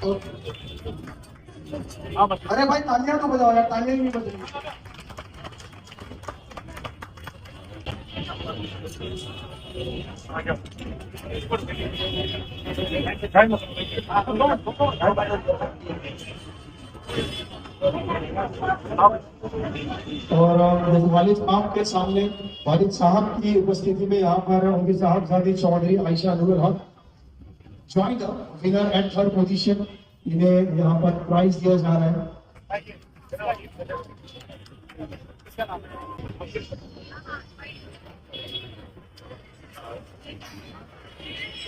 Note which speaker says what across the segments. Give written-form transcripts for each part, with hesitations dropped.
Speaker 1: अरे भाई तालियां तो बजाओ यार, तालियां ही नहीं बज रही। और वालिद साहब के सामने, वालिद साहब की उपस्थिति में यहाँ पर उनकी साहबजादी Chaudhary Ayesha Nurul Haque join the winner at third position. इन्हें यहाँ पर प्राइज दिया जा रहा है।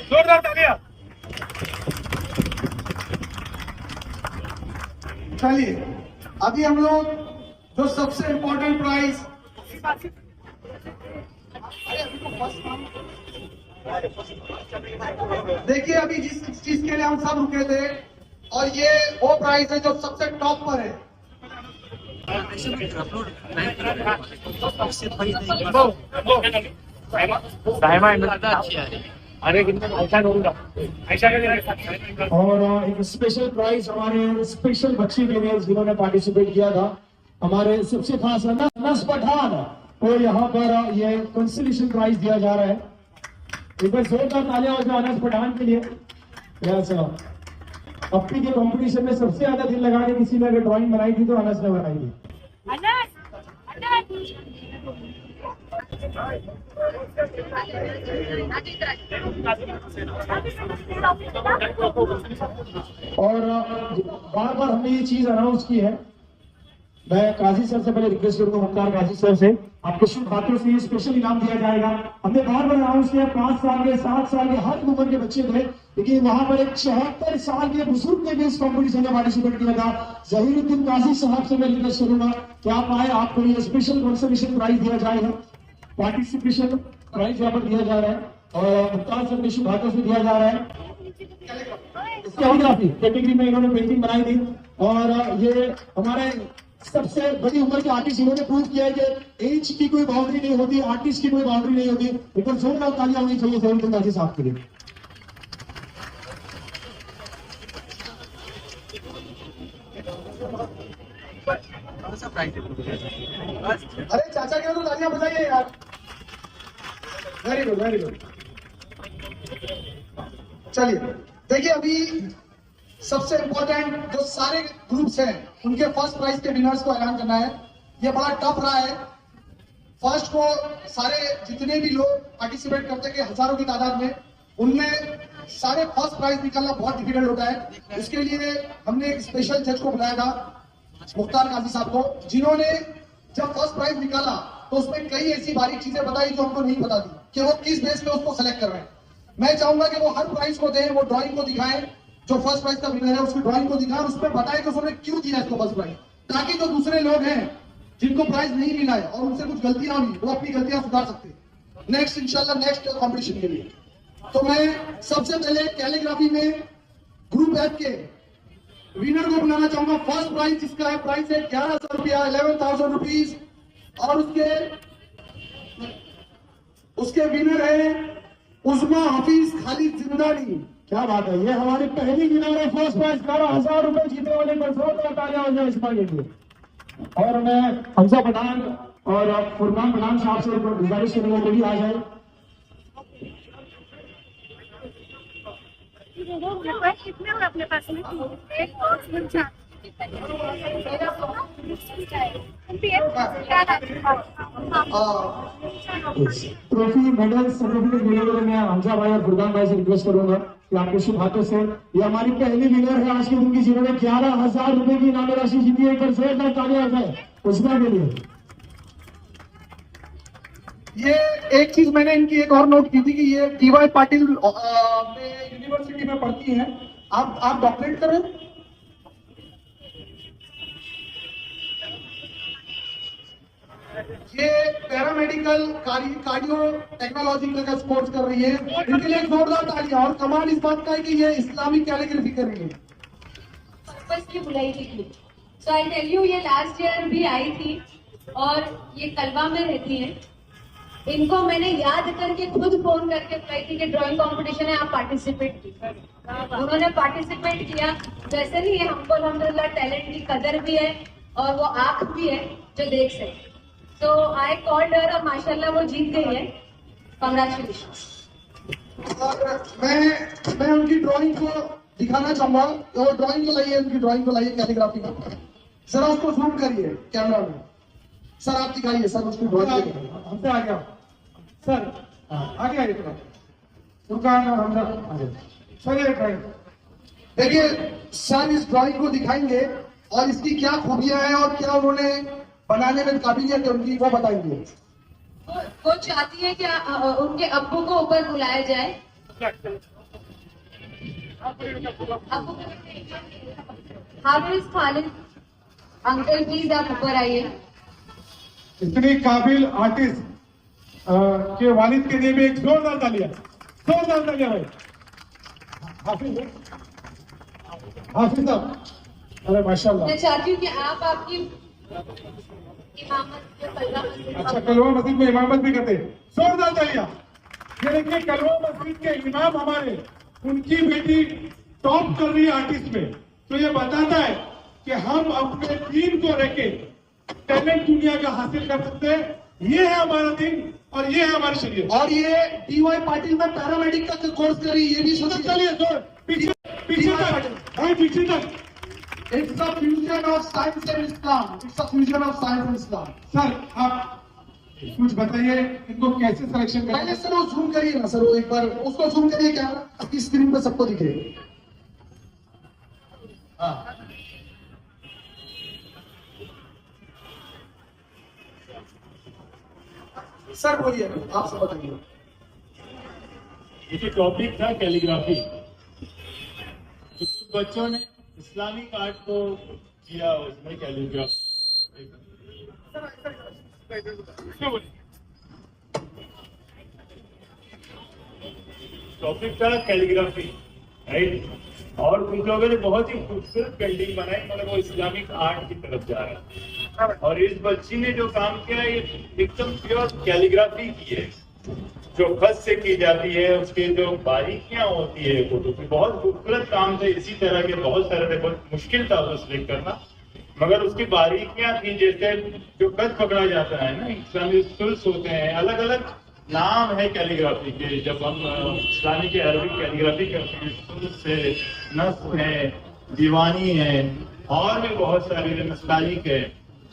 Speaker 1: जोरदार तालियां। चलिए अभी हम लोग जो सबसे इम्पोर्टेंट प्राइज, देखिए अभी जिस चीज के लिए हम सब रुके थे, और ये वो प्राइस है जो सबसे टॉप पर है। और एक स्पेशल प्राइज हमारे स्पेशल बच्चे के लिए जिन्होंने पार्टिसिपेट किया था, हमारे सबसे खास अनस पठान को यहाँ पर ये कंसोलेशन प्राइज दिया जा रहा है। एक बार जोरदार तालियां हो जाए अनस पठान के लिए। अपनी के कंपटीशन में सबसे ज्यादा दिल लगा के किसी ने अगर ड्राइंग बनाई थी तो अनस ने बनाई थी। और बार बार हमने ये चीज अनाउंस की है। मैं काजी सर से पहले रिक्वेस्ट करूंगा, मुख्तार काजी सर से, आपको शुभ हाथों से ये स्पेशल इनाम दिया जाएगा। हमने बार बार अनाउंस किया, 5 साल के 7 साल के हर उम्र के बच्चे थे, लेकिन वहां पर एक 76 साल के बुजुर्ग ने भी इस कॉम्पिटिशन में पार्टिसिपेट किया था। जहीरुद्दीन काजी साहब से मैं रिक्वेस्ट करूंगा कि आप आए, आपको ये स्पेशल कंसोलेशन प्राइज दिया जाएगा। पार्टिसिपेशन प्राइज यहाँ पर दिया जा रहा है और मुख्तार सर के शुभ हाथों से दिया जा रहा है। कैलीग्राफी कैटेगरी में इन्होंने पेंटिंग बनाई थी, और ये हमारे सबसे बड़ी उम्र के आर्टिस्ट इन्होंने प्रूव किया है कि एज की कोई बाउंड्री नहीं होती, आर्टिस्ट की कोई बाउंड्री नहीं होती। एक बार जोरदार तालियां होनी चाहिए जहीरुद्दीन काजी साहब के लिए। अरे चाचा के तो तालियां बजाइए यार। Very good very good. चलिए देखिए अभी सबसे इंपॉर्टेंट जो सारे ग्रुप्स हैं उनके फर्स्ट प्राइज के विनर्स को ऐलान करना है। ये बड़ा टफ रहा है। फर्स्ट को सारे जितने भी लोग पार्टिसिपेट करते हैं हजारों की तादाद में, उनमें सारे फर्स्ट प्राइज निकालना बहुत डिफिकल्ट होता है। उसके लिए हमने एक स्पेशल जज को बुलाया था, मुख्तार काजी साहब को, जिन्होंने जब फर्स्ट प्राइज निकाला तो उसमें कई ऐसी बारीक चीजें बताई जो हमको नहीं पता थी कि वो किस बेस पे उसको सेलेक्ट कर रहे हैं। मैं चाहूंगा कि वो हर प्राइज को दें, वो ड्राइंग को दिखाएं, जो फर्स्ट प्राइज का विनर है उसकी ड्राइंग को दिखाएं, उस पर बताएं कि उसने क्यों दिया इसको फर्स्ट प्राइज, ताकि जो दूसरे लोग हैं जिनको प्राइज नहीं मिला है और उनसे कुछ गलतियां हुई, वो अपनी गलतियां सुधार सकते हैं नेक्स्ट इंशाल्लाह नेक्स्ट कॉम्पिटिशन के लिए। तो मैं सबसे पहले कैलीग्राफी में ग्रुप एफ के विनर को बुलाना चाहूंगा। फर्स्ट प्राइज जिसका है, प्राइस है 11,000 रुपया, 11,000 रुपीज, और उसके विनर है उस्मा हफीज खालिद जिंदानी। क्या बात है, ये हमारी पहली विनर है फर्स्ट प्राइज 11,000 रुपए जीतने वाले तालियां हो जाए इस्मा के लिए। और मैं हमजा पठान और फुरकान पठान साहब से गुजारिश करूंगा कि भी आ जाए।
Speaker 2: कितने और अपने पास में
Speaker 1: ट्रॉफी मेडल सर्टिफिकेट देने के लिए मैं हमजा भाई और फुरकान भाई से रिक्वेस्ट करूंगा कि आपके शुभ हाथों से, ये हमारी पहली विनर है आज के दिन की, जिन्होंने 11,000 रुपए की इनामी राशि जीती है। एक बार जोरदार तालियां हो जाए उसमें के लिए। ये एक चीज मैंने इनकी एक और नोट की थी कि ये टीवाई पाटिल यूनिवर्सिटी में पढ़ती हैं। आप डॉक्टरेट कर रहे हैं? ये पैरामेडिकल कार्डियो टेक्नोलॉजी का कोर्स कर रही है। इनके लिए जोरदार तालियां। और कमाल इस बात का है कि ये इस्लामिक कैलीग्राफी कर रही है।
Speaker 3: पर्पस की बुलाई थी। सो आई टेल यू, ये लास्ट ईयर भी आई थी और ये कलवा में रहती है। इनको मैंने याद करके खुद फोन करके बुलाई थी कि ड्राइंग कंपटीशन है, आप पार्टिसिपेट कीजिए। उन्होंने पार्टिसिपेट किया। वैसे नहीं है, हमको अल्हम्दुलिल्लाह टैलेंट की कदर भी है और वो आंख भी है जो देख सके। तो आई कॉल्ड हर और माशाल्लाह वो जीत गई है। कांग्रेचुलेशंस।
Speaker 1: और मैं उनकी ड्राइंग को दिखाना चाहूंगा। वो ड्राइंग को लाइए, उनकी ड्राइंग को लाइए कैलीग्राफी का। जरा उसको जूम करिए कैमरा में। सर आप दिखाइए सर उसकी ड्राइंग।
Speaker 4: हमसे आ गया सर, आगे आइए थोड़ा। फुरकान और हमजा आगे। सर ये ड्राइंग
Speaker 1: देखिए, सर इस ड्राइंग को दिखाएंगे और इसकी क्या खूबियां हैं और क्या उन्होंने बनाने में काबिलियत है उनकी, वो बताएंगे।
Speaker 3: वो चाहती है कि उनके अब्बू को ऊपर बुलाया जाए। हाफिज खालिद अंकल प्लीज आप ऊपर आइए।
Speaker 4: इतनी काबिल आर्टिस्ट के वालिद के लिए भी एक जोरदार तालियां, जोरदार तालियां भाई। हाफिज हाफिज साहब, अरे माशाल्लाह।
Speaker 3: मैं चाहती हूँ कि आप आपकी इमामत जो कलवा मस्जिद
Speaker 4: अच्छा, कलवा मस्जिद में इमामत भी करते हैं, जोरदार तालियां। ये देखिए कलवा मस्जिद के इमाम हमारे, उनकी बेटी टॉप कर रही है आर्टिस्ट में। तो ये बताता है कि हम अपने दीन को रखे टैलेंट दुनिया का हासिल कर सकते हैं। ये है हमारा दिन और ये है हमारी शरीयत।
Speaker 1: और ये डीवाई पाटिल में पैरामेडिक का कोर्स करी, ये भी सोचिए।
Speaker 4: चलिए जोर, पीछे पीछे तक भाई, पीछे तक।
Speaker 1: It's a fusion of science and Islam. It's a fusion of science and Islam.
Speaker 4: Sir आप कुछ बताइए, इनको कैसे सिलेक्शन करें?
Speaker 1: पहले सर वो जूम करिए ना सर, वो एक बार उसको जूम करिए, कैमरा आपकी स्क्रीन पे सबको दिखे। हाँ सर बोलिए, आप सब बताइए।
Speaker 5: ये टॉपिक था कैलीग्राफी। कुछ बच्चों ने इस्लामिक आर्ट को किया, उसमें कैलीग्राफी। टॉपिक था कैलीग्राफी, राइट। और कुछ लोगों ने बहुत ही खूबसूरत पेंटिंग बनाई, मतलब वो इस्लामिक आर्ट की तरफ जा रहा है। और इस बच्ची ने जो काम किया ये एकदम प्योर कैलीग्राफी की है, जो खत से की जाती है, उसके जो बारीकियां होती है फोटो की, बहुत खूबसूरत काम थे। इसी तरह के बहुत सारे, बहुत मुश्किल था उसको सिलेक्ट करना, मगर उसकी बारीकियां थी। जैसे जो खत पकड़ा जाता है ना, इस्लामी स्कूल्स होते हैं, अलग अलग नाम है कैलीग्राफी के। जब हम इस्लामी के अरबी कैलीग्राफी करते हैं, सुल्स है, नस्ब है, दीवानी है, और भी बहुत सारे नस्तालिक है।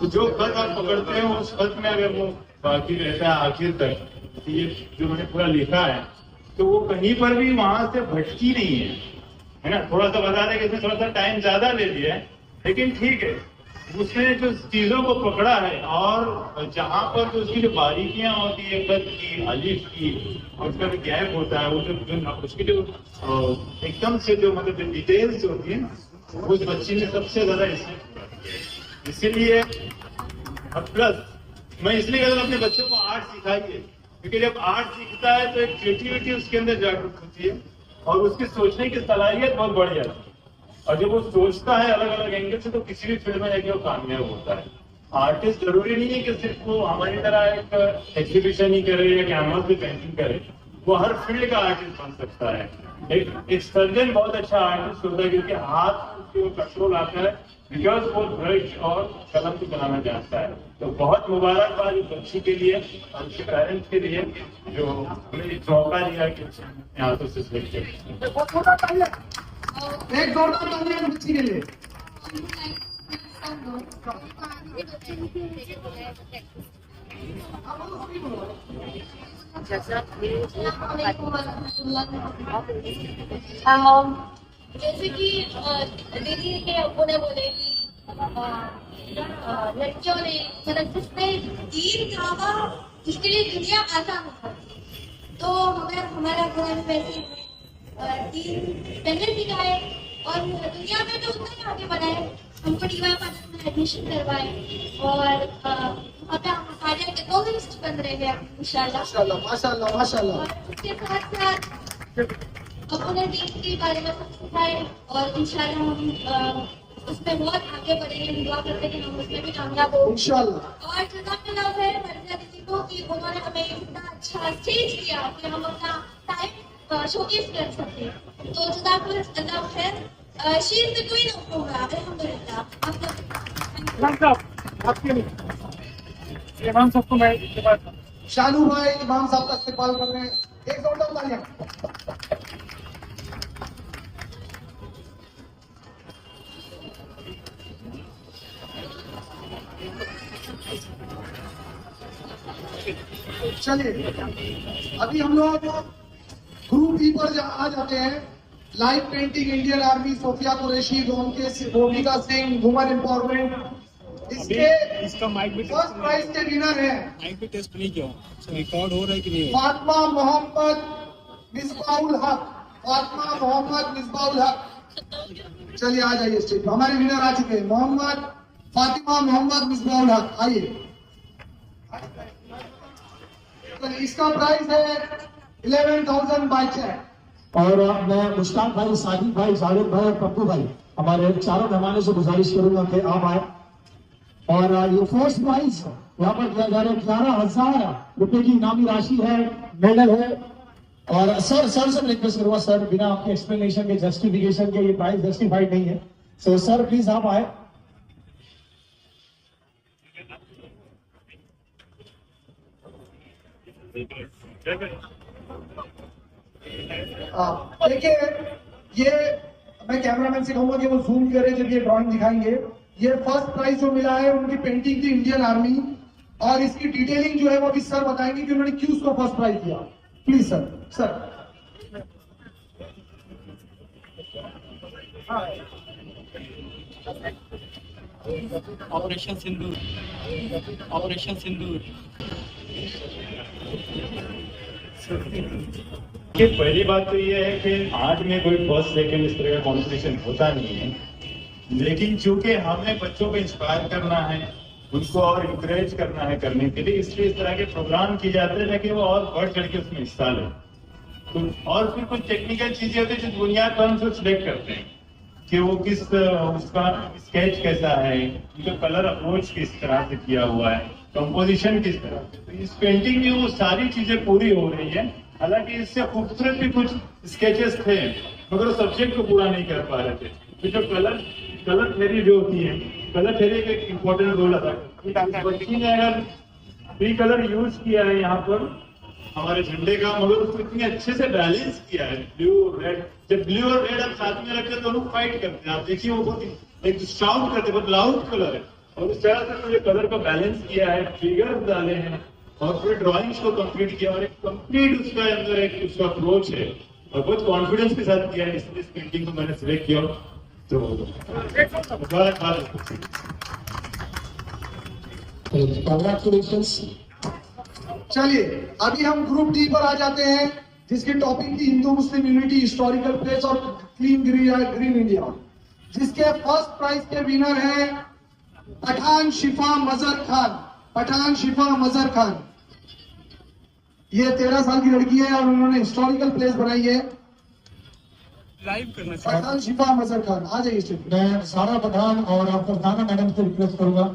Speaker 5: तो जो खत आप पकड़ते हैं उस खत में अगर वो बाकी रहता है आखिर तक, ये जो मैंने पूरा लिखा है, तो वो कहीं पर भी वहां से भटकी नहीं है ना। थोड़ा सा बता दें कि इसमें थोड़ा सा टाइम ज्यादा ले लिया है, लेकिन ठीक है। उसने जो चीजों को पकड़ा है और जहां पर तो उसकी जो बारीकियां होती है, खत की, अलिफ की, और उसका जो गैप होता है, वो जो उसकी जो एकदम से जो मतलब जो डिटेल्स होती है, उस बच्ची ने सबसे ज्यादा इसीलिए। प्लस मैं इसलिए कहता हूँ अपने बच्चों को आर्ट सिखाइए, क्योंकि जब आर्ट सीखता है तो एक क्रिएटिविटी उसके अंदर जागरूक होती है और उसकी सोचने की सलाहियत बहुत बढ़ जाती है। और जब वो सोचता है अलग अलग एंगल से, तो किसी भी फील्ड में जाके वो कामयाब होता है। आर्टिस्ट जरूरी नहीं है कि सिर्फ वो हमारी तरह एक एग्जीबिशन ही करे या कैनवास पे पेंटिंग करे, वो हर फील्ड का आर्टिस्ट बन सकता है। एक सर्जन बहुत अच्छा आर्टिस्ट होता है, क्योंकि हाथ उसके कंट्रोल आता है, बिकॉज वो ब्रश और कलम से बनाना चाहता है। तो बहुत मुबारकबाद इस बच्ची के लिए और उसके पेरेंट्स के लिए, जो हमें मौका दिया कि यहाँ तो से सिलेक्ट करें।
Speaker 1: एक जोरदार तालियां बच्ची के लिए।
Speaker 6: जैसे कि दीदी के अब्बू ने बोले कि लड़कियों ने मतलब जिसने दीन था जिसके लिए दुनिया आसान होता, तो हमारा घर वैसे दीन पहले सिखाए और दुनिया में तो उतना ही आगे बढ़ाए। हमको डीवाई पाटिल में एडमिशन करवाए और हमारे के 2 लिस्ट बन रहे हैं इंशाल्लाह।
Speaker 1: माशाल्लाह माशाल्लाह माशाल्लाह।
Speaker 6: और उसके साथ साथ अपने दीन के बारे में सब सिखाए और इंशाल्लाह हम उसमें बहुत आगे बढ़ेंगे। हम दुआ करते हैं कि हम उसमें भी कामयाब हो।
Speaker 1: इंशाल्लाह।
Speaker 6: और जज़ाकल्लाह खैर मर्ज़िया दीदी को कि उन्होंने हमें इतना अच्छा स्टेज दिया कि हम अपना टाइम शोकेस कर सके। तो जज़ाकल्लाह खैर। शीर में कोई ना होगा अल्हम्दुलिल्लाह।
Speaker 4: इमाम साहब आपके लिए इमाम साहब को मैं इसके बाद
Speaker 1: शानू भाई इमाम साहब का इस्तेमाल कर रहे हैं। एक जोरदार तालियां। चलिए अभी हम लोग ग्रुप ई पर आ जाते हैं। Live painting Indian army, Sofiya Qureshi, Bhumika Singh, women empowerment. इसके
Speaker 7: इसका माइक भी
Speaker 1: फर्स्ट प्राइज के विनर हैं
Speaker 7: माइक भी टेस्ट नहीं किया रिकॉर्ड हो रहा है कि नहीं
Speaker 1: फातिमा मोहम्मद मिसबाउल हक। फातिमा मोहम्मद मिसबाउल हक, चलिए आ जाइए स्टेज पर। हमारे विनर आ चुके हैं फातिमा मोहम्मद मिसबाउल हक। आइए। इसका प्राइस है 11,000 बाय चेक।
Speaker 8: और मैं मुश्ताक भाई, साजिद भाई, जावेद भाई और पप्पू भाई, हमारे चारों मेहमानों से गुजारिश करूंगा कि आप आए। और ये फर्स्ट प्राइज यहाँ पर दिया जा रहा है 11,000 रुपए की इनामी राशि है, मेडल है। और सर से रिक्वेस्ट करूंगा सर, बिना आपके एक्सप्लेनेशन के, जस्टिफिकेशन के, ये प्राइस जस्टिफाइड नहीं है। सो सर प्लीज आप आए।
Speaker 1: देखिए ये मैं कैमरामैन से कहूंगा कि वो जूम करे जब ये ड्राइंग दिखाएंगे। ये फर्स्ट प्राइज जो मिला है उनकी पेंटिंग थी इंडियन आर्मी, और इसकी डिटेलिंग जो है वो अभी सर बताएंगे कि उन्होंने क्यों उसको फर्स्ट प्राइज दिया। Please sir.
Speaker 7: ऑपरेशन सिंदूर
Speaker 5: कि पहली बात तो ये है कि आर्ट में कोई फर्स्ट सेकंड इस तरह का कंपटीशन होता नहीं है, लेकिन चूंकि हमें बच्चों को इंस्पायर करना है, उनको और इंकरेज करना है करने के लिए, इसलिए इस तरह के प्रोग्राम किए जाते हैं ताकि वो और बढ़ चढ़ के उसमें हिस्सा लें। तो और फिर कुछ टेक्निकल चीजें होती है जिस बुनियाद पर हम उसको सिलेक्ट करते हैं कि वो किस उसका स्केच कैसा है, उनका कलर अप्रोच किस तरह से किया हुआ है, कंपोजिशन किस तरह से। तो इस पेंटिंग में वो सारी चीजें पूरी हो रही है। हालांकि इससे खूबसूरत भी कुछ स्केचेस थे मगर सब्जेक्ट को पूरा नहीं कर पा रहे थे। तो जो कलर थेरी जो होती है, कलर थेरी का एक इम्पोर्टेंट रोल अदा करता है। बच्ची ने अगर 3 कलर यूज किया है यहाँ पर हमारे झंडे का, मगर उसको इतने अच्छे से बैलेंस किया है, ब्लू रेड। जब ब्लू और रेड आप साथ में रखते हैं दोनों फाइट करते हैं, आप देखिए वो बहुत एक शाउट करते हैं, बहुत लाउड कलर है। और उस तरह से मुझे कलर का बैलेंस किया है, फिगर्स डाले हैं और फिर ड्राइंग्स को कंप्लीट किया और एक कंप्लीट उसका अंदर एक उसका अप्रोच है और बहुत कॉन्फिडेंस के साथ किया है। इसलिए इस पेंटिंग को मैंने सिलेक्ट किया। तो
Speaker 8: कांग्रेचुलेशंस।
Speaker 1: चलिए अभी हम ग्रुप डी पर आ जाते हैं जिसकी टॉपिक थी Hindu Muslim unity, historical place और क्लीन ग्रीन इंडिया, जिसके फर्स्ट प्राइज के विनर हैं पठान शिफा मजहर खान। ये 13 साल की लड़की है और उन्होंने हिस्टोरिकल प्लेस बनाई है।
Speaker 7: लाइव करना
Speaker 1: पठान शिफा मजहर खान, आ जाइए स्टेज पे।
Speaker 8: मैं सारा पठान और फरजाना मैडम से रिक्वेस्ट करूंगा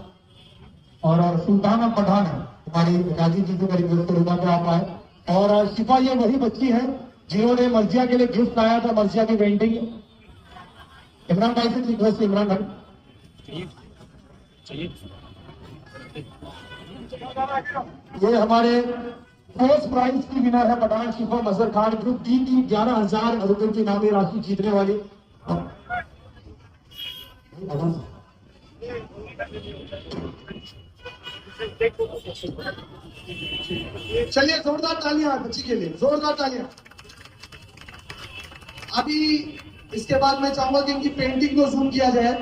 Speaker 8: और सुल्ताना पठान हमारी राजीव जी को रिक्वेस्ट करूंगा कि आप आए। और शिफा ये वही बच्ची है जिन्होंने मर्जिया के लिए गिफ्ट लाया था, मर्जिया की पेंटिंग। इमरान भाई से रिक्वेस्ट, इमरान भाई
Speaker 7: चाहिए।
Speaker 8: ये हमारे फर्स्ट प्राइज की विनर है पठान शिफा मजहर खान। ग्रुप डी की 11,000 रुपए की इनामी राशि जीतने वाली।
Speaker 1: चलिए जोरदार तालियां बच्ची के लिए, जोरदार तालियां। अभी इसके बाद मैं चाहूंगा कि इनकी पेंटिंग को जूम किया जाए,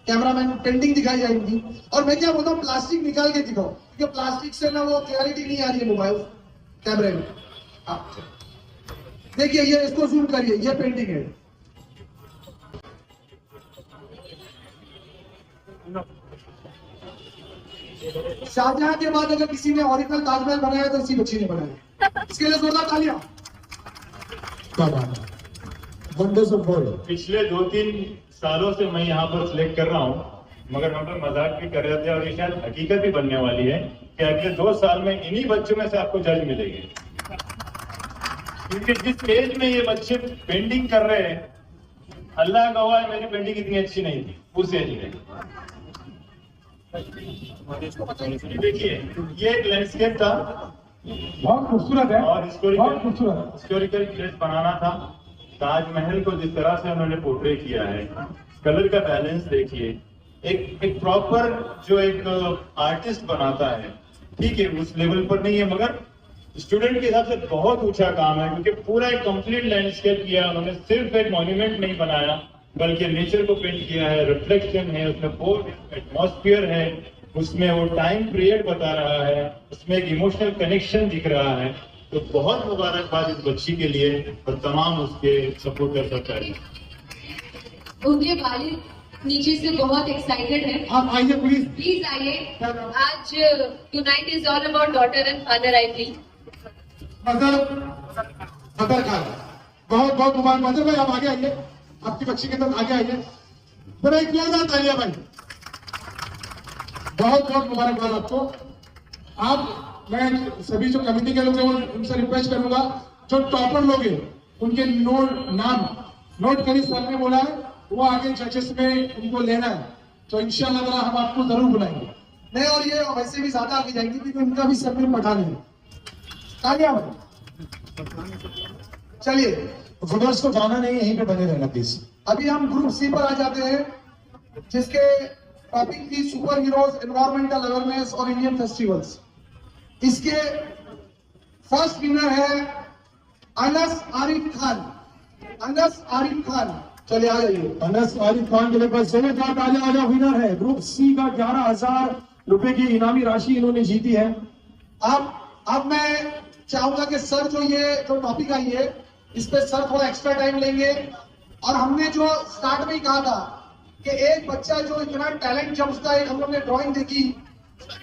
Speaker 1: कैमरामैन पेंटिंग दिखाई जाएगी। और मैं क्या बोलता हूँ, प्लास्टिक निकाल के दिखाओ क्योंकि प्लास्टिक से ना वो क्लैरिटी नहीं आ रही है मोबाइल कैमरे में। देखिए ये इसको जूम करिए, ये पेंटिंग है। शाहजहां के बाद अगर किसी ने ओरिजिनल ताजमहल बनाया तो इसी बच्ची ने बनाया। इसके लिए जोरदार तालियां।
Speaker 8: Wonders of world.
Speaker 5: पिछले 2-3 सालों से मैं यहाँ पर सिलेक्ट कर रहा हूँ, मगर हम लोग मजाक भी कर रहे थे और ये शायद हकीकत भी बनने वाली है कि अगले 2 साल में इन्हीं बच्चों में से आपको जज मिलेंगे, क्योंकि जिस एज में ये बच्चे पेंटिंग कर रहे हैं, अल्लाह का हुआ है मेरी पेंटिंग इतनी अच्छी नहीं थी उस एज में। देखिए ये एक लैंडस्केप था
Speaker 4: बहुत खूबसूरत है
Speaker 5: और
Speaker 4: बहुत खूबसूरत।
Speaker 5: हिस्टोरिकल प्लेस बनाना था। ताजमहल को जिस तरह से उन्होंने पोर्ट्रे किया है, कलर का बैलेंस देखिए, एक प्रॉपर जो एक आर्टिस्ट बनाता है, ठीक है उस लेवल पर नहीं है मगर स्टूडेंट के हिसाब से बहुत ऊंचा काम है, क्योंकि पूरा एक कंप्लीट लैंडस्केप किया उन्होंने। सिर्फ एक मॉन्यूमेंट नहीं बनाया बल्कि नेचर को पेंट किया है, रिफ्लेक्शन है उसमें, बहुत एटमॉस्फेयर है उसमें, वो टाइम पीरियड बता रहा है उसमें, एक इमोशनल कनेक्शन दिख रहा है। तो बहुत मुबारकबाद इस बच्ची के लिए और तमाम उसके सपोर्टर सब।
Speaker 3: उनके वालिद नीचे से बहुत एक्साइटेड है।
Speaker 4: आप आइए प्लीज।
Speaker 3: प्लीज आइए। आज tonight is all about daughter and father, I think.
Speaker 4: Mother Khan बहुत बहुत मुबारक। मदर भाई आप आगे आइए, आपकी बच्ची के साथ आगे आइए। बड़ा एक जोरदार तालियां भाई, बहुत बहुत मुबारकबाद आपको। आप मैं सभी जो कमेटी के लोग हैं उनसे रिक्वेस्ट करूंगा, जो टॉपर लोग हैं उनके नाम नोट करिए। सर ने बोला है वो आगे जजेस में उनको लेना है, तो इंशाल्लाह ताला हम आपको जरूर बुलाएंगे।
Speaker 1: नहीं, और ये वैसे भी ज्यादा आगे जाएंगे क्योंकि उनका भी सर में पढ़ा नहीं। तालियां चलिए,
Speaker 8: विनर्स को जाना नहीं, यहीं पे बने रहना प्लीज।
Speaker 1: अभी हम ग्रुप सी पर आ जाते हैं, जिसके टॉपिक थी सुपर हीरोज, एनवायरमेंटल अवेयरनेस और इंडियन फेस्टिवल्स। इसके फर्स्ट विनर है अनस आरिफ खान। अनस आरिफ खान, चलिए आ जाइए।
Speaker 8: अनस आरिफ खान के लिए बस जोरदार तालियां। विनर है ग्रुप सी का 11,000 रुपए की इनामी राशि इन्होंने जीती है।
Speaker 1: अब मैं चाहूंगा कि सर जो टॉपिक आई है इस पे सर थोड़ा एक्स्ट्रा टाइम लेंगे। और हमने जो स्टार्ट में ही कहा था कि एक बच्चा जो इतना टैलेंट, जब उसका एक हम लोग ने ड्राइंग देखी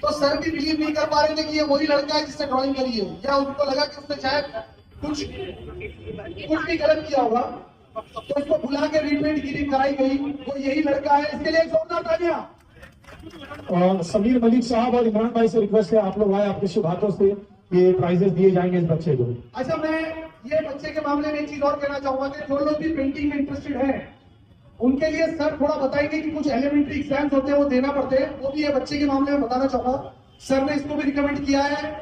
Speaker 1: तो सर भी बिलीव नहीं कर पा रहे थे कि ये वही लड़का है जिसने ड्राइंग करी है, या उनको लगा कि उसने शायद कुछ भी गलत किया होगा, तो उसको बुला के रीपेंट की कराई गई, वो यही लड़का है। इसके लिए जोरदार तालियां।
Speaker 8: समीर मलिक साहब और इमरान भाई से रिक्वेस्ट है, आप लोग आए, आपके शुभ हाथों से ये प्राइजेस दिए जाएंगे इस बच्चे को।
Speaker 1: अच्छा, मैं ये बच्चे के मामले में एक चीज और कहना चाहूंगा कि जो लोग भी पेंटिंग में इंटरेस्टेड हैं उनके लिए सर थोड़ा बताएंगे कि कुछ एलिमेंट्री एग्जाम्स होते हैं वो देना पड़ते हैं, वो भी ये बच्चे के मामले में बताना चाहूंगा। सर ने इसको भी रिकमेंड किया है।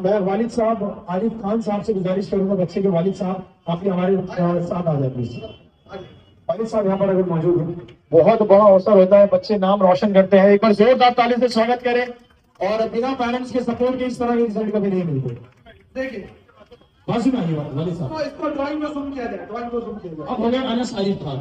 Speaker 8: मैं वालिद साहब आरिफ खान साहब से गुजारिश करूंगा, बच्चे के वालिद साहब आप हमारे साथ आ जाए प्लीज। वालिद साहब यहाँ पर अगर मौजूद हैं, बहुत बड़ा अवसर होता है, बच्चे नाम रोशन करते हैं। एक बार जोरदार ताली से स्वागत करें। और बिना पेरेंट्स के सपोर्ट के इस तरह के रिजल्ट कभी नहीं मिलते।
Speaker 1: देखिए
Speaker 8: बाजू में आइए वालिद साहब।
Speaker 1: तो इसको ड्राइंग में जूम किया जाए, ड्राइंग में जूम किया जाए।
Speaker 8: अब हो गया अनस आरिफ खान।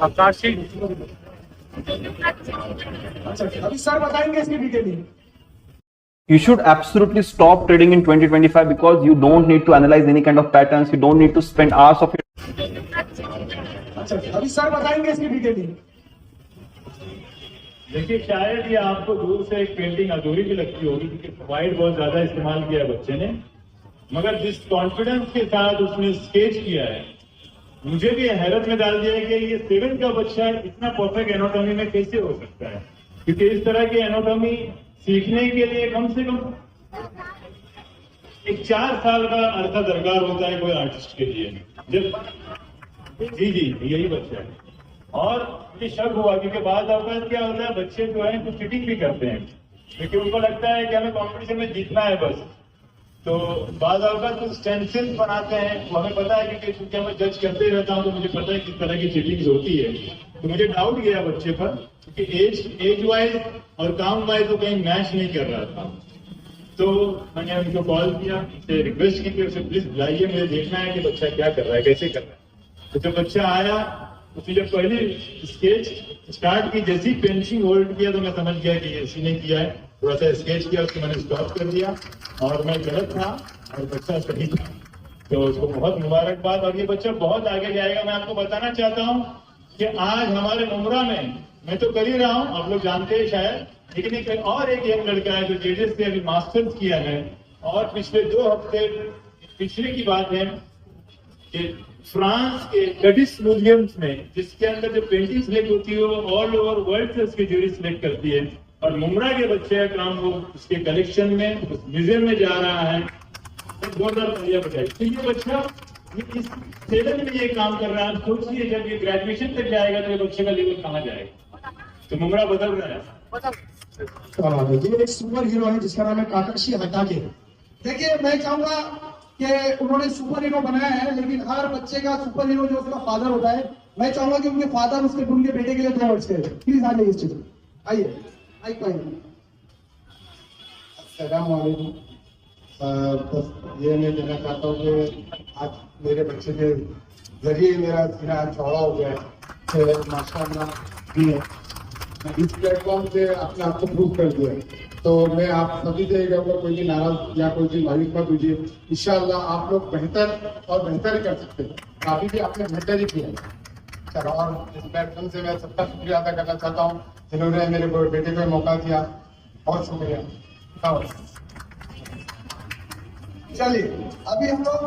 Speaker 5: आकाशी
Speaker 1: अभी सर बताएंगे इसकी detailing.
Speaker 9: You should absolutely stop trading in 2025 because you don't need to analyze any kind of patterns. You don't need to spend hours of your
Speaker 1: अभी सर बताएंगे इसकी डिटेलिंग।
Speaker 5: देखिए, शायद ये आपको दूर से एक पेंटिंग अधूरी भी लगती होगी क्योंकि वाइट बहुत ज्यादा इस्तेमाल किया है बच्चे ने, मगर जिस कॉन्फिडेंस के साथ उसने स्केच किया है, मुझे भी हैरत में डाल दिया है कि ये 7 का बच्चा इतना परफेक्ट एनाटॉमी में कैसे हो सकता है, क्योंकि इस तरह की एनाटॉमी सीखने के लिए कम से कम एक 4 साल का अरसा दरकार होता है कोई आर्टिस्ट के लिए। जब जी यही बच्चा है। और मुझे शक हुआ क्योंकि बाद अवकाश क्या होता है, बच्चे जो है कुछ चीटिंग भी करते हैं क्योंकि उनको लगता है कि हमें कंपटीशन में जीतना है बस। तो बाद अवकाश कुछ स्टेंसिल्स बनाते हैं, वो हमें पता है क्योंकि मैं जज करते रहता हूँ तो मुझे पता है किस तरह की चीटिंग होती है। तो मुझे डाउट गया बच्चे पर क्योंकि एज वाइज और काम वाइज तो कहीं मैच नहीं कर रहा था। तो मैंने उनको कॉल किया, उनसे रिक्वेस्ट की कि उसे प्लीज बुलाइए, मुझे देखना है कि बच्चा क्या कर रहा है, कैसे कर रहा है। तो जब बच्चा आया उसने जब पहले स्केच स्टार्ट की, जैसी पेंसिल होल्ड किया तो मैं समझ गया कि इसी ने किया है। थोड़ा सा स्केच किया, उसको मैंने स्टॉप कर दिया और मैं गलत था और बच्चा सही था, तो उसको बहुत मुबारकबाद। और ये बच्चा बहुत आगे जाएगा। मैं आपको बताना चाहता हूँ कि आज हमारे मुमरा में मैं तो कर ही रहा हूँ, आप लोग जानते हैं शायद, लेकिन एक और एक यंग लड़का है जो जेडीएस से अभी मास्टर्स किया है, और पिछले 2 हफ्ते पिछले की बात है कि फ्रांस के गडिस म्यूजियम्स में, जिसके अंदर जो पेंटिंग सिलेक्ट होती है वो ऑल ओवर वर्ल्ड से उसकी जूरी सिलेक्ट करती है, और मुमरा के बच्चे का काम वो उसके कलेक्शन में उस म्यूजियम में जा रहा है, तो जोरदार तालियां बजाई। तो ये बच्चा इस सेवन में ये काम कर रहा है। आप सोचिए जब ये ग्रेजुएशन तक जाएगा तो ये बच्चे का लेवल कहाँ जाएगा। तो मुमरा बदल रहा है।
Speaker 8: ये एक सुपर हीरो है जिसका नाम है काकाशी हटाके।
Speaker 1: देखिए, मैं चाहूंगा कि उन्होंने सुपर हीरो बनाया है, लेकिन हर बच्चे का सुपर हीरो जो उसका फादर होता है, मैं चाहूंगा कि उनके फादर उनके बेटे के लिए 2 वर्ड्स करें। प्लीज आ जाइए इस चित्र, आइए
Speaker 4: अस्सलामुअलैकुम। बस ये मैं कहना चाहता हूँ कि आज मेरे बच्चे के जरिए मेरा सीना आज चौड़ा हो गया है, माशाअल्लाह भी है। इस प्लेटफॉर्म से अपने आप को प्रूव कर दिया, तो मैं आप सभी से कोई भी नाराज या कोई भी मायूस मत कीजिए। इंशाअल्लाह आप लोग बेहतर और बेहतर ही कर सकते हैं, काफी भी आपने बेहतर ही किया। चलो, और इस प्लेटफॉर्म से मैं सबका शुक्रिया अदा करना चाहता हूँ जिन्होंने मेरे बेटे को मौका दिया। बहुत शुक्रिया।
Speaker 1: चलिए, अभी हम लोग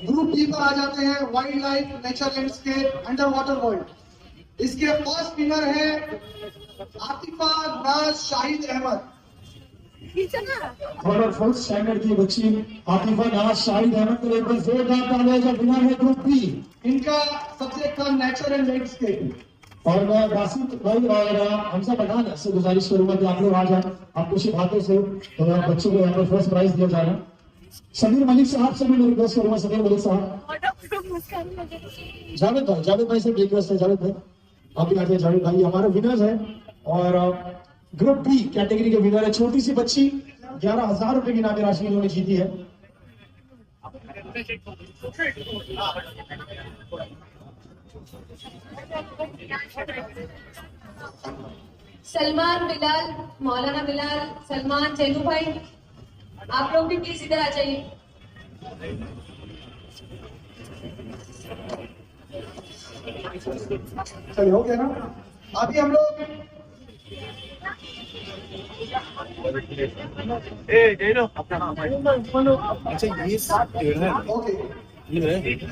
Speaker 1: ग्रुप बी पर आ जाते हैं, wild life, nature, landscape, under water world. इसके फर्स्ट विनर है आतिफा नाज शाहिद अहमद।
Speaker 8: फर्स्ट स्टैंडर्ड की बच्ची आतिफा नाज शाहिद अहमद को एक बार जोरदार तालियां जो विनर है ग्रुप बी।
Speaker 1: इनका सब्जेक्ट था नेचर एंड लैंडस्केप।
Speaker 8: और मैं बासित भाई और हमजा पठान से गुजारिश करूंगा कि आप लोग आ जाए, आपको सिखाते से तो बच्चों को यहाँ पर फर्स्ट प्राइज दिया जा रहा है। समीर मलिक साहब से भी मैं रिक्वेस्ट करूंगा, समीर मलिक साहब। जावेद भाई से रिक्वेस्ट है, जावेद भाई आप भी आ जाए। जावेद भाई हमारे विनर्स है, और ग्रुप बी कैटेगरी के विनर है छोटी सी बच्ची, 11,000 रुपए की इनामी राशि इन्होंने जीती है।
Speaker 3: सलमान बिलाल, मौलाना बिलाल, सलमान, चेलू भाई, आप लोग भी प्लीज इधर आ जाइए।
Speaker 1: चलिए, हो गया ना। अभी हम लोग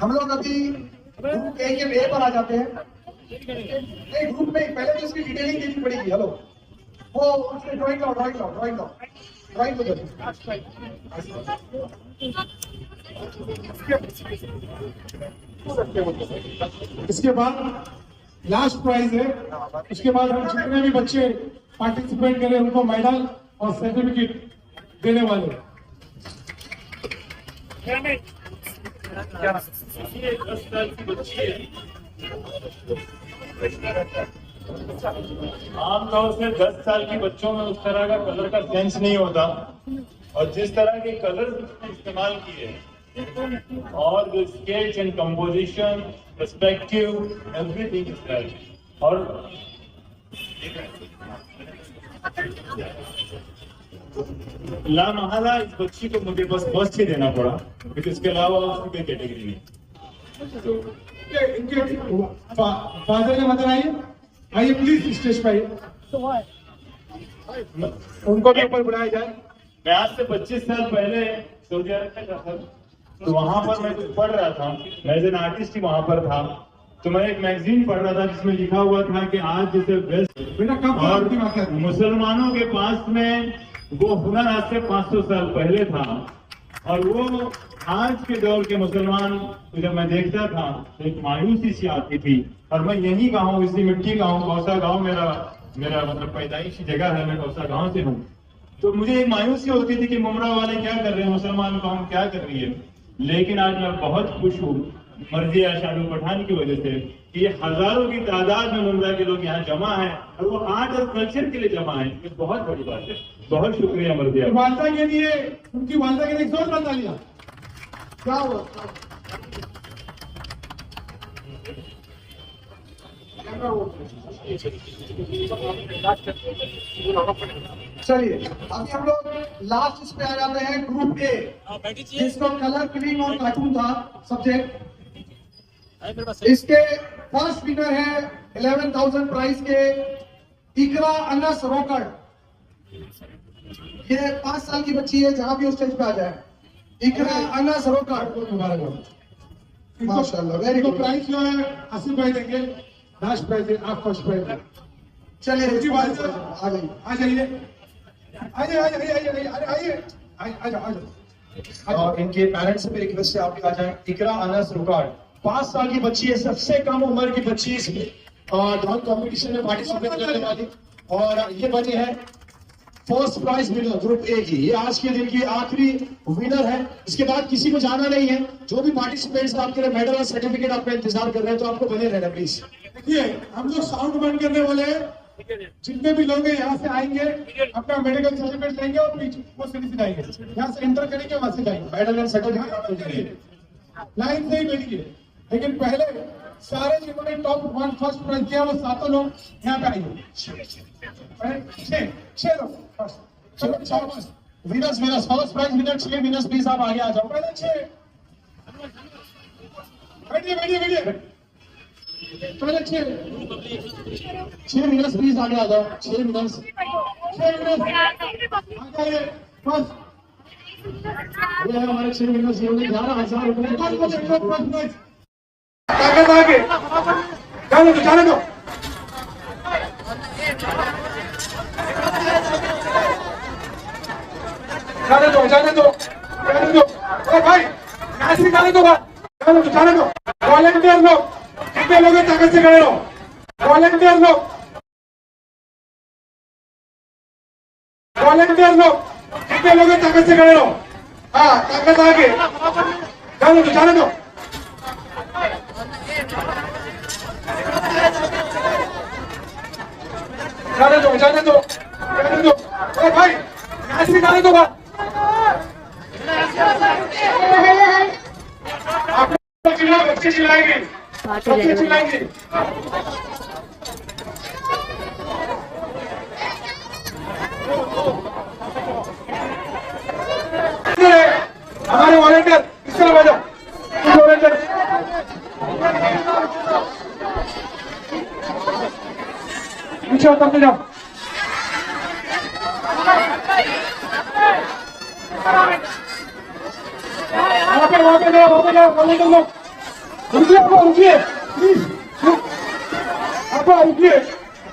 Speaker 1: हम लोग अभी ग्रुप ए पर आ जाते हैं। नहीं, ग्रुप में पहले तो इसकी डिटेलिंग देनी पड़ेगी। हेलो, वो उसमें ड्राइंग लाओ
Speaker 4: इसके बाद लास्ट प्राइज है। उसके बाद हम जितने भी बच्चे पार्टिसिपेट करें उनको मेडल और सर्टिफिकेट देने वाले।
Speaker 5: ये 10 साल की बच्ची है। आमतौर से 10 साल के बच्चों में उस तरह का कलर का सेंस नहीं होता, और जिस तरह के कलर इस्तेमाल किए और जो sketch and composition, perspective, everything is right. और लामहला इस बच्ची को मुझे बस फर्स्ट ही देना पड़ा, क्योंकि इसके अलावा उसकी कोई कैटेगरी नहीं।
Speaker 4: इनके फादर ने बताइए, आइए प्लीज स्टेज पर आइए, उनको भी ऊपर बुलाया जाए।
Speaker 5: मैं आज से 25 साल पहले सऊदी अरब में था सर, तो वहां पर मैं कुछ पढ़ रहा था, मैं एज एन आर्टिस्ट ही वहां पर था, तो मैं एक मैगजीन पढ़ रहा था जिसमें लिखा हुआ था कि आज जैसे वेस्ट
Speaker 4: बेटा कब
Speaker 5: और मुसलमानों के पास में वो हुनर आज से 500 साल पहले था, और वो आज के दौर के मुसलमान को जब मैं देखता था तो एक मायूसी सी आती थी। और मैं यही का हूँ, इसी मिट्टी का हूँ, कौसा गांव मेरा मतलब पैदाइशी जगह है, मैं कौसा गांव से हूँ। तो मुझे एक मायूसी होती थी कि मुमरा वाले क्या कर रहे हैं, मुसलमान कौम क्या कर रही है। लेकिन आज मैं बहुत खुश हूँ मर्जिया शाहरुख पठान की वजह से कि ये हजारों की तादाद में मुमरा के लोग यहाँ जमा है, और वो आर्ट और कल्चर के लिए जमा है। ये बहुत बड़ी बात है। बहुत शुक्रिया मर्जिया।
Speaker 4: वालदा के लिए, उनकी वालदा के लिए जोर बता लिया।
Speaker 1: क्या हुआ? चलिए अभी हम लोग लास्ट इस पे आ जाते हैं ग्रुप ए, जिसको कलर फिलिंग और कार्टून था सब्जेक्ट। इसके फर्स्ट विनर है 11,000 प्राइस के इकरा अनस रोकड़। ये 5 साल की बच्ची है, जहां भी उस स्टेज पे आ जाए। इकरा अनस रोकड़, माशाल्लाह, वेरी गुड।
Speaker 4: प्राइस जो है 80 भाई देंगे, लास्ट प्राइस है, आप फर्स्ट प्राइज।
Speaker 1: चलिए
Speaker 4: आ जाइए,
Speaker 1: आ जाइए।
Speaker 8: और इनके पेरेंट्स से भी रिक्वेस्ट है आप भी आ जाएं। इकरा अनस रुकाड 5 साल की बच्ची है, सबसे कम उम्र की बच्ची इसमें ड्रॉइंग कंपटीशन में पार्टिसिपेट करने वाली, और ये बनी है first prize winner group A की। ये आज के दिन की आखिरी विनर है, इसके बाद किसी को जाना नहीं है। जो भी पार्टिसिपेंट्स आपके लिए मेडल और सर्टिफिकेट आपका इंतजार कर रहे हैं, तो आपको बने रहना प्लीज।
Speaker 4: देखिए हम लोग साउंड बंद करने वाले हैं, जितने भी लोग हैं यहाँ से आएंगे, अपना मेडिकल सर्टिफिकेट लेंगे और पीछे वो सीधे आएंगे, यहाँ से एंटर करेंगे, वहां से जाएंगे,
Speaker 8: मेडल एंड सर्टिफिकेट
Speaker 4: लाइन से ही बैठिए। लेकिन पहले सारे जिन्होंने टॉप 1 फर्स्ट प्राइज किया, वो 7 लोग यहाँ पे आएंगे। 6 लोग फर्स्ट, चलो 6 बस
Speaker 8: winners first prize winner 6 winners please आप आगे आ जाओ।
Speaker 4: पहले 6 बैठिए पहले
Speaker 8: 6 विनर्स प्लीज आगे आ जाओ। 6 विनर्स
Speaker 4: फर्स्ट
Speaker 8: ये है हमारे 6 विनर्स, जिन्होंने 11,000 रुपए
Speaker 4: ताकत आगे जाने दो। भाई जाने दो वॉलंटियर लोग, कितने लोग ताकत से खड़े रहो। वॉलंटियर लोग कितने लोग ताकत से खड़े रहो। हाँ, ताकत आगे जाने दो। जाने दो भाई, ऐसे जाने दो। आप बच्चे चिल्लाएंगे। हमारे वॉलंटियर इस तरह बजाओ, वॉलंटियर पीछे उतरते जाओ। वहां पे जाओ वॉलंटियर लोग, रुकिए प्लीज, आप रुकिए,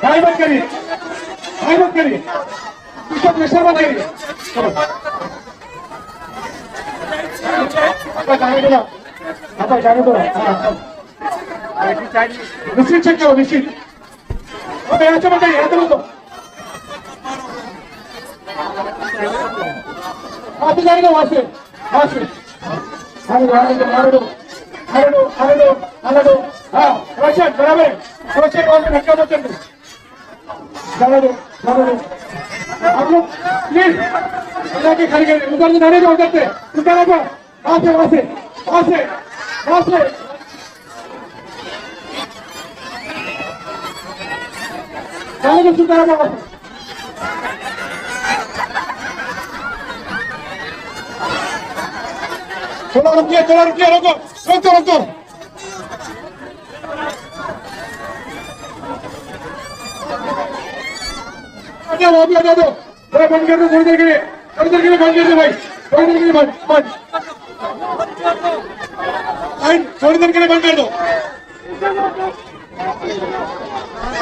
Speaker 4: भाई मत करिए, पीछे प्रेशर मत करिए। जाने दो। निश्चित चेक करो, निश्चित। यहाँ से बताइए, यहाँ से बोल दो। वहां से जाने दो, वहां से आने दो। हाँ, रोशन बराबर है, रोशन वहां से धक्का मत करना। जाने दो। आप लोग प्लीज के खड़े करें, उधर से जाने दो, उधर से वहां से जाने दो, सुधारा वहां से। थोड़ा रुकिए, रोको। वो भी हटा दो, थोड़ा बंद कर दो, थोड़ी देर के लिए बंद कर दो भाई, थोड़ी देर के लिए बंद कर दो।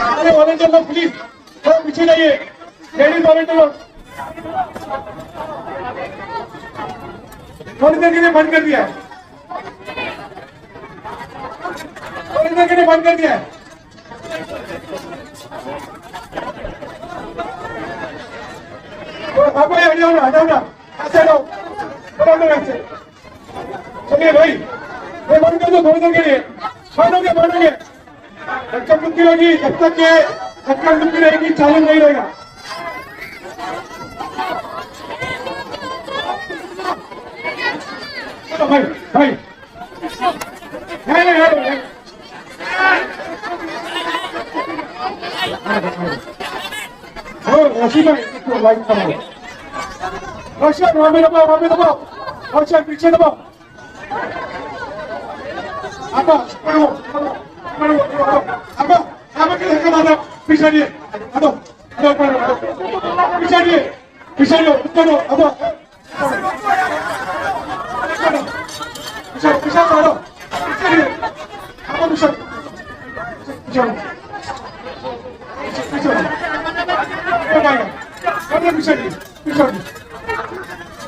Speaker 4: अरे वॉलंटियर लोग प्लीज थोड़ा पीछे जाइए, लेडीज वॉलंटियर लोग थोड़ी देर के लिए बंद कर दिया है। हटाओ, ऐसे लो, चलिए भाई, ये बंद कर दो थोड़ी देर के लिए। मानोगे धक्का मुक्की होगी, जब तक ये धक्का मुक्की रहेगी चालू नहीं रहेगा। भाई रशीद भाई लाइन बनाओ, रशीद वहां पे दबाओ, रशीद पीछे दबाओ, apa के धक्का मारा पीछे दिए, अदो पीछे दिए करो, अदो पीछे मारो, पीछे दिए, apa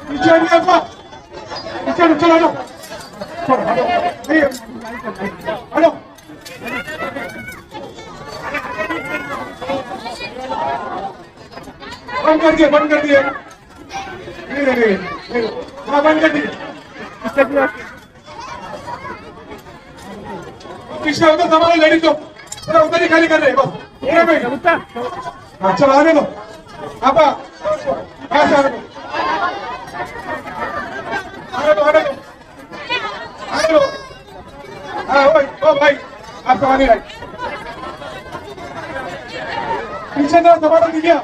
Speaker 4: पीछे apa? Píछे चलो लो, हेलो बंद कर दिए नहीं हाँ बंद कर दिए पिछले उधर हमारे लेडीज को उधर ही खाली कर रहे बस चलो आने दो आप हाँ भाई आप तो आने पीछे तो दबा दीजिए।